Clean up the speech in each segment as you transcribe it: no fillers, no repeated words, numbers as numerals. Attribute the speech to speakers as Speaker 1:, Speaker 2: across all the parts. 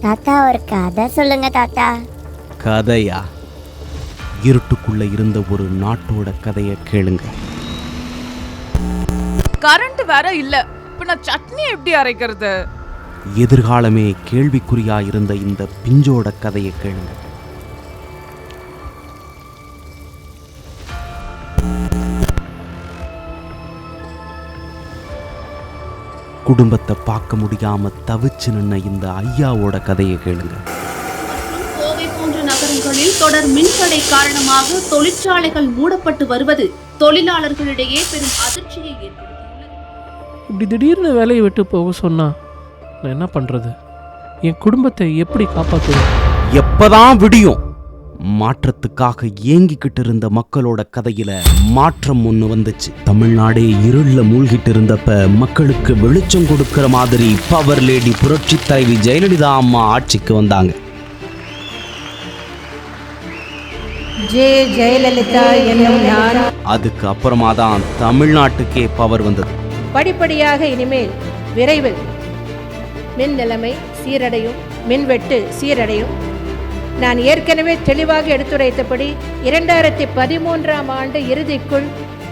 Speaker 1: தாத்தா ஒரு கதை சொல்லுங்க தாத்தா.
Speaker 2: கதையா? இருட்டுக்குள்ள இருந்த ஒரு நாட்டோட கதையை கேளுங்க.
Speaker 3: கரண்ட் வேற இல்ல, இப்ப நான் சட்னி எப்படி அரைக்கிறது?
Speaker 2: எதிர்காலமே கேள்விக்குறியா இருந்த இந்த பிஞ்சோட கதையை கேளுங்க. குடும்பத்தை பார்க்க முடியாம தவிச்சு நின்ன இந்த ஐயாவோட கதையை கேளுங்க.
Speaker 4: கோவை போன்ற நகரங்களில் தொடர் மின்தடை காரணமாக தொழிற்சாலைகள் மூடப்பட்டு வருவது தொழிலாளர்களிடையே பெரும் அதிர்ச்சியை ஏற்படுத்தியுள்ளது.
Speaker 5: இப்படி திடீர்னு வேலையை விட்டு போக சொன்னா நான் என்ன பண்றது? என் குடும்பத்தை எப்படி காப்பாற்றுவேன்?
Speaker 2: எப்பதான் விடியும்? மாற்றத்துக்காக ஏங்கிக்கிட்டு இருந்த மக்களோட கதையில மாற்றம் ஒண்ணு வந்துச்சு. தமிழ்நாடே இருள்ல மூழ்கிட்டு இருந்தப்ப மக்களுக்கு வெளிச்சம் கொடுக்கிற மாதிரி பவர் லேடி புரட்சி தலைவி ஜெயலலிதா அம்மா ஆட்சிக்கு வந்தாங்க.
Speaker 6: ஜெயலலிதா என்னும் நான்.
Speaker 2: அதுக்கு அப்புறமா தான் தமிழ்நாட்டுக்கே பவர் வந்தது.
Speaker 6: படிப்படியாக இனிமேல் விரைவில் மின் நிலைமை சீரடையும், மின்வெட்டு சீரடையும். நான் ஏற்கனவே தெளிவாக எடுத்துரைத்தபடி 2013ஆம் ஆண்டு இறுதிக்குள்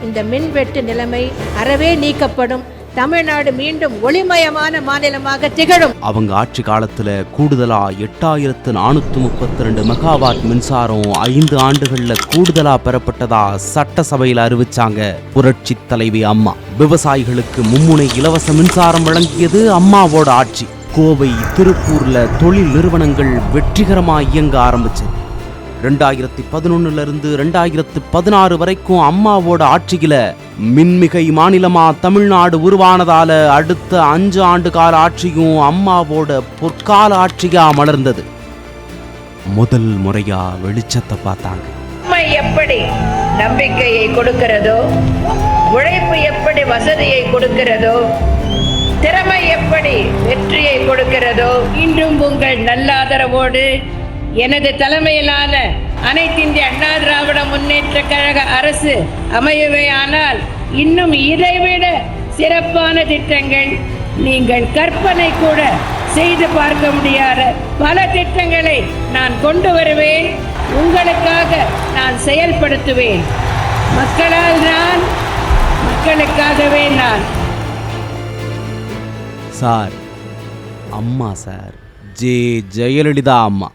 Speaker 6: இந்த மின்வெட்டு நிலைமை அறவே நீக்கப்படும். தமிழ்நாடு மீண்டும் ஒளிமயமான மாநிலமாக திகழும்.
Speaker 2: அவங்க ஆட்சி காலத்துல கூடுதலா 8432 மெகாவாட் மின்சாரம் 5 ஆண்டுகள்ல கூடுதலா பெறப்பட்டதா சட்டசபையில அறிவிச்சாங்க புரட்சி தலைவி அம்மா. விவசாயிகளுக்கு மும்முனை இலவச மின்சாரம் வழங்கியது அம்மாவோட ஆட்சி. கோவை, திருப்பூர்ல தொழில் நிறுவனங்கள் வெற்றிகரமா இயங்க ஆரம்பிச்சு 2011 இருந்து 2016 வரைக்கும் அம்மாவோட ஆட்சியில மின்மிகை மாநிலமா தமிழ்நாடு உருவானதால அடுத்த 5 ஆண்டு கால ஆட்சியும் அம்மாவோட பொற்கால ஆட்சியா மலர்ந்தது. முதல் முறையா வெளிச்சத்தை பார்த்தாங்க.
Speaker 7: எப்படி நம்பிக்கையை கொடுக்கிறதோ, உழைப்பு எப்படி வசதியை கொடுக்கிறதோ, திறமை எப்படி வெற்றியை கொடுக்கிறதோ, இன்றும் உங்கள் நல்ல ஆதரவோடு எனது தலைமையிலான அனைத்திந்திய அண்ணா திராவிட முன்னேற்ற கழக அரசு அமையவே ஆனால் இன்னும் இதைவிட சிறப்பான திட்டங்கள், நீங்கள் கற்பனை கூட செய்து பார்க்க முடியாத பல திட்டங்களை நான் கொண்டு வருவேன். உங்களுக்காக நான் செயல்படுத்துவேன். மக்களால் நான், மக்களுக்காகவே நான்.
Speaker 2: சார், அம்மா சார், ஜெயலலிதா அம்மா.